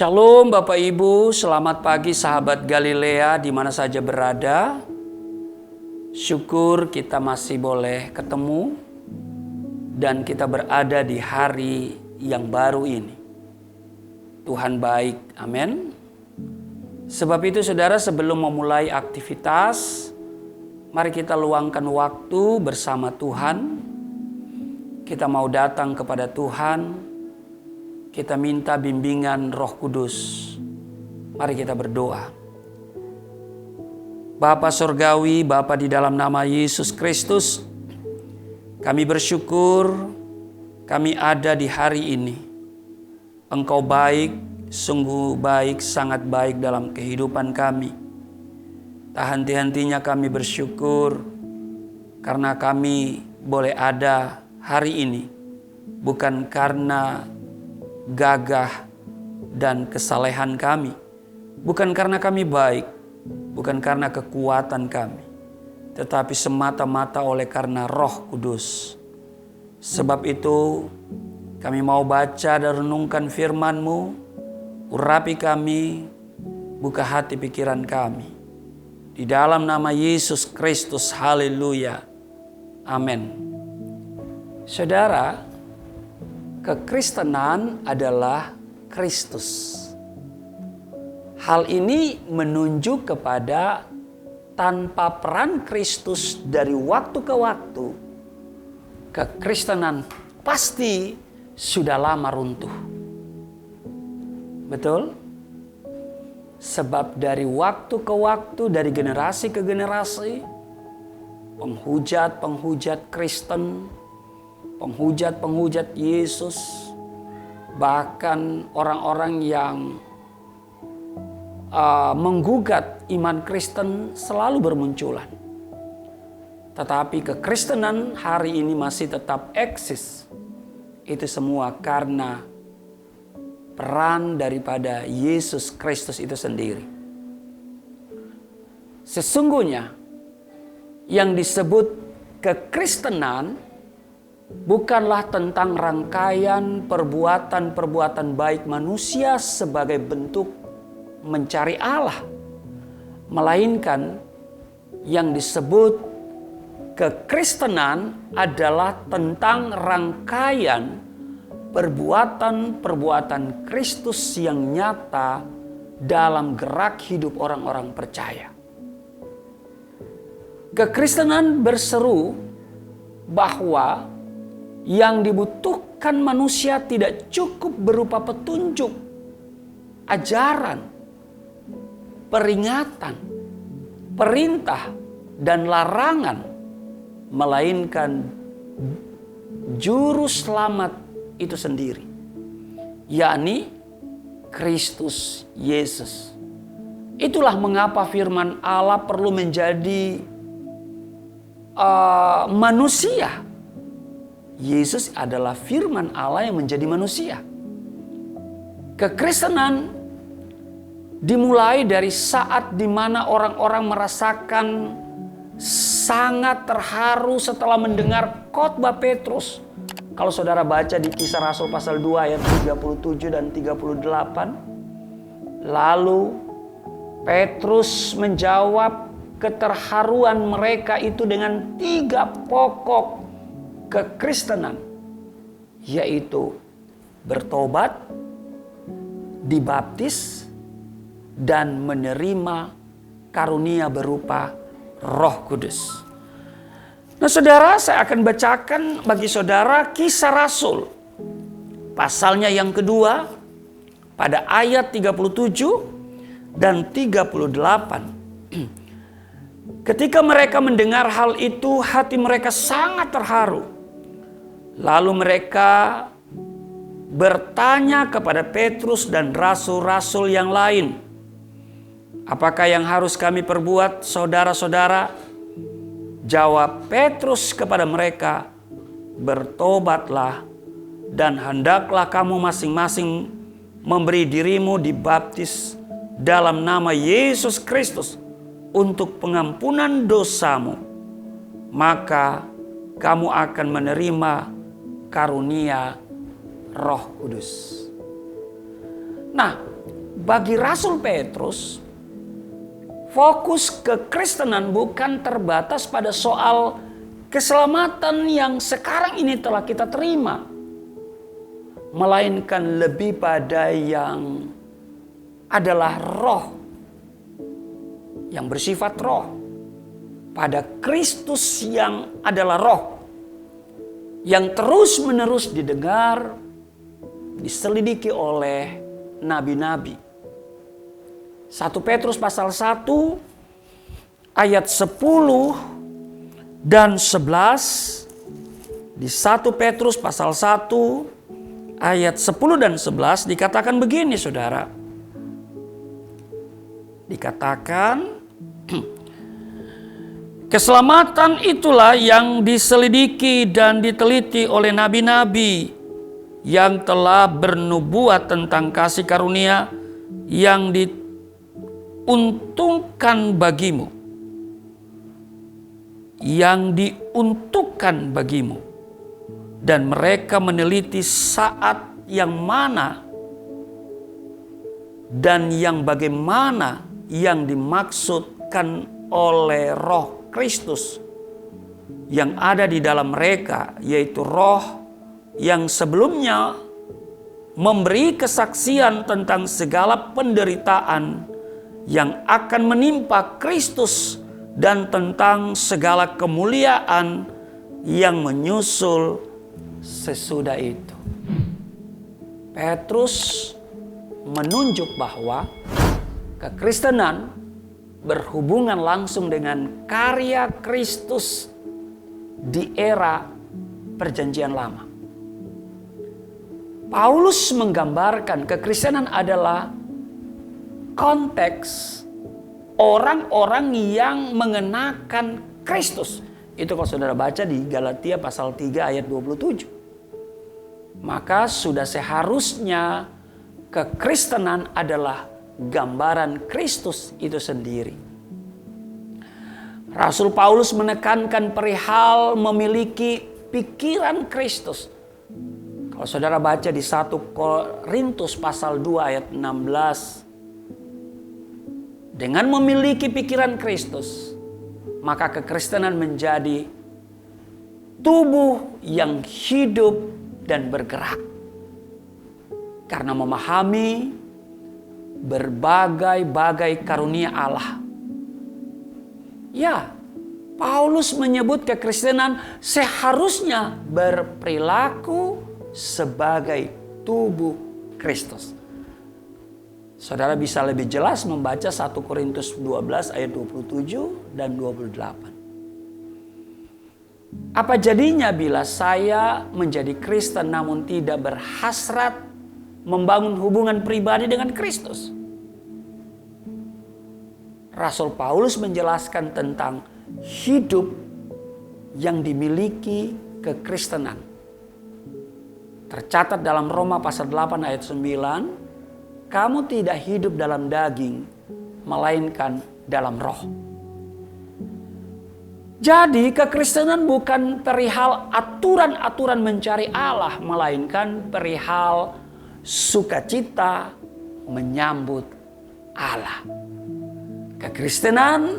Shalom Bapak Ibu, selamat pagi sahabat Galilea di mana saja berada. Syukur kita masih boleh ketemu dan kita berada di hari yang baru ini. Tuhan baik, amin. Sebab itu saudara, sebelum memulai aktivitas, mari kita luangkan waktu bersama Tuhan. Kita mau datang kepada Tuhan. Kita minta bimbingan Roh Kudus. Mari kita berdoa. Bapa Surgawi, Bapa di dalam nama Yesus Kristus, kami bersyukur kami ada di hari ini. Engkau baik, sungguh baik, sangat baik dalam kehidupan kami. Tak henti-hentinya kami bersyukur karena kami boleh ada hari ini. Bukan karena gagah dan kesalehan kami, bukan karena kami baik, bukan karena kekuatan kami, tetapi semata-mata oleh karena Roh Kudus. Sebab itu kami mau baca dan renungkan firman-Mu, urapi kami, buka hati pikiran kami. Di dalam nama Yesus Kristus, haleluya, amin. Saudara, kekristenan adalah Kristus. Hal ini menunjuk kepada tanpa peran Kristus dari waktu ke waktu, kekristenan pasti sudah lama runtuh. Betul? Sebab dari waktu ke waktu, dari generasi ke generasi, penghujat-penghujat Kristen, penghujat-penghujat Yesus, bahkan orang-orang yang menggugat iman Kristen selalu bermunculan. Tetapi kekristenan hari ini masih tetap eksis. Itu semua karena peran daripada Yesus Kristus itu sendiri. Sesungguhnya yang disebut kekristenan bukanlah tentang rangkaian perbuatan-perbuatan baik manusia sebagai bentuk mencari Allah. Melainkan yang disebut kekristenan adalah tentang rangkaian perbuatan-perbuatan Kristus yang nyata dalam gerak hidup orang-orang percaya. Kekristenan berseru bahwa yang dibutuhkan manusia tidak cukup berupa petunjuk, ajaran, peringatan, perintah, dan larangan, melainkan juru selamat itu sendiri, yakni Kristus Yesus. Itulah mengapa firman Allah perlu menjadi manusia. Yesus adalah firman Allah yang menjadi manusia. Kekristenan dimulai dari saat di mana orang-orang merasakan sangat terharu setelah mendengar khotbah Petrus. Kalau saudara baca di Kisah Rasul pasal 2 ayat 37 dan 38. Lalu Petrus menjawab keterharuan mereka itu dengan 3 pokok kekristenan, yaitu bertobat, dibaptis, dan menerima karunia berupa Roh Kudus. Nah saudara, saya akan bacakan bagi saudara Kisah Rasul pasalnya yang kedua pada ayat 37 dan 38. Ketika mereka mendengar hal itu, hati mereka sangat terharu. Lalu mereka bertanya kepada Petrus dan rasul-rasul yang lain, "Apakah yang harus kami perbuat, saudara-saudara?" Jawab Petrus kepada mereka, "Bertobatlah dan hendaklah kamu masing-masing memberi dirimu dibaptis dalam nama Yesus Kristus untuk pengampunan dosamu. Maka kamu akan menerima karunia Roh Kudus." Nah, bagi Rasul Petrus, fokus kekristenan bukan terbatas pada soal keselamatan yang sekarang ini telah kita terima, melainkan lebih pada yang adalah roh, yang bersifat roh, pada Kristus yang adalah roh, yang terus-menerus didengar, diselidiki oleh nabi-nabi. 1 Petrus pasal 1 ayat 10 dan 11. Di 1 Petrus pasal 1 ayat 10 dan 11 dikatakan begini, saudara. Dikatakan, keselamatan itulah yang diselidiki dan diteliti oleh nabi-nabi yang telah bernubuat tentang kasih karunia yang diuntungkan bagimu. Yang diuntukkan bagimu. Dan mereka meneliti saat yang mana dan yang bagaimana yang dimaksudkan oleh Roh Kristus yang ada di dalam mereka, yaitu roh yang sebelumnya memberi kesaksian tentang segala penderitaan yang akan menimpa Kristus dan tentang segala kemuliaan yang menyusul sesudah itu. Petrus menunjuk bahwa kekristenan berhubungan langsung dengan karya Kristus di era Perjanjian Lama. Paulus menggambarkan kekristenan adalah konteks orang-orang yang mengenakan Kristus. Itu kalau saudara baca di Galatia pasal 3 ayat 27. Maka sudah seharusnya kekristenan adalah gambaran Kristus itu sendiri. Rasul Paulus menekankan perihal memiliki pikiran Kristus. Kalau saudara baca di 1 Korintus pasal 2 ayat 16. Dengan memiliki pikiran Kristus, maka kekristenan menjadi tubuh yang hidup dan bergerak. Karena memahami berbagai-bagai karunia Allah. Ya, Paulus menyebut kekristenan seharusnya berperilaku sebagai tubuh Kristus. Saudara bisa lebih jelas membaca 1 Korintus 12 ayat 27 dan 28. Apa jadinya bila saya menjadi Kristen namun tidak berhasrat membangun hubungan pribadi dengan Kristus? Rasul Paulus menjelaskan tentang hidup yang dimiliki kekristenan. Tercatat dalam Roma pasal 8 ayat 9, kamu tidak hidup dalam daging, melainkan dalam roh. Jadi kekristenan bukan perihal aturan-aturan mencari Allah, melainkan perihal sukacita menyambut Allah. Kekristenan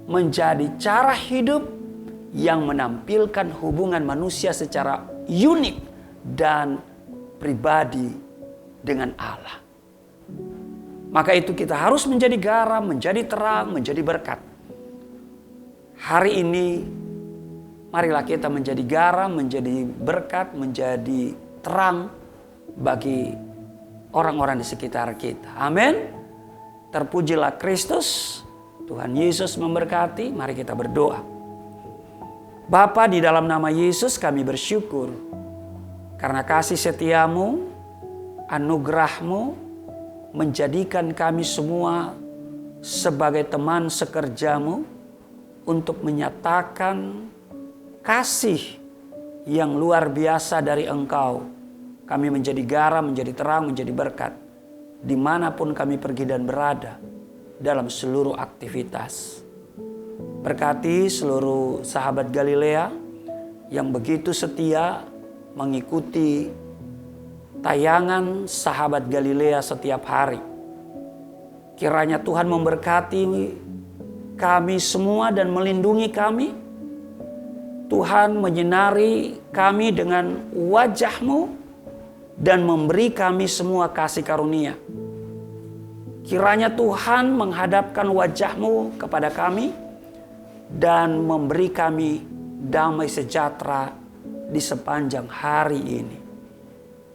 menjadi cara hidup yang menampilkan hubungan manusia secara unik dan pribadi dengan Allah. Maka itu kita harus menjadi garam, menjadi terang, menjadi berkat. Hari ini marilah kita menjadi garam, menjadi berkat, menjadi terang bagi orang-orang di sekitar kita. Amin. Terpujilah Kristus. Tuhan Yesus memberkati. Mari kita berdoa. Bapa, di dalam nama Yesus kami bersyukur karena kasih setiamu, anugerahmu menjadikan kami semua sebagai teman sekerjamu untuk menyatakan kasih yang luar biasa dari Engkau. Kami menjadi garam, menjadi terang, menjadi berkat dimanapun kami pergi dan berada dalam seluruh aktivitas. Berkati seluruh sahabat Galilea yang begitu setia mengikuti tayangan sahabat Galilea setiap hari. Kiranya Tuhan memberkati kami semua dan melindungi kami. Tuhan menyinari kami dengan wajah-Mu dan memberi kami semua kasih karunia. Kiranya Tuhan menghadapkan wajah-Mu kepada kami dan memberi kami damai sejahtera di sepanjang hari ini.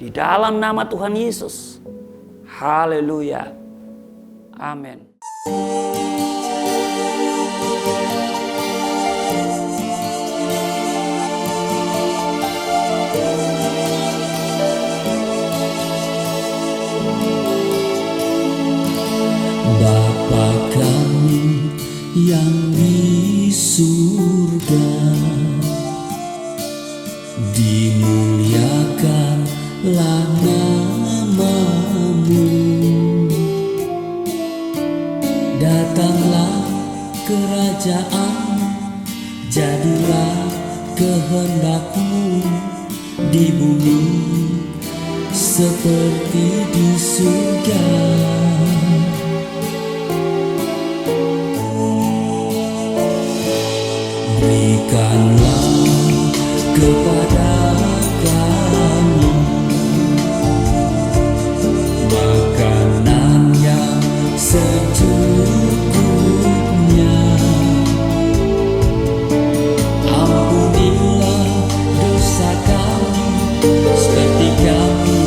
Di dalam nama Tuhan Yesus. Haleluya. Amin. Bapa kami yang di surga, dimuliakanlah nama-Mu. Datanglah kerajaan, jadilah kehendak-Mu di bumi seperti di surga. Berikanlah kepada kami makanan yang secukupnya. Ampunilah dosa kami seperti kami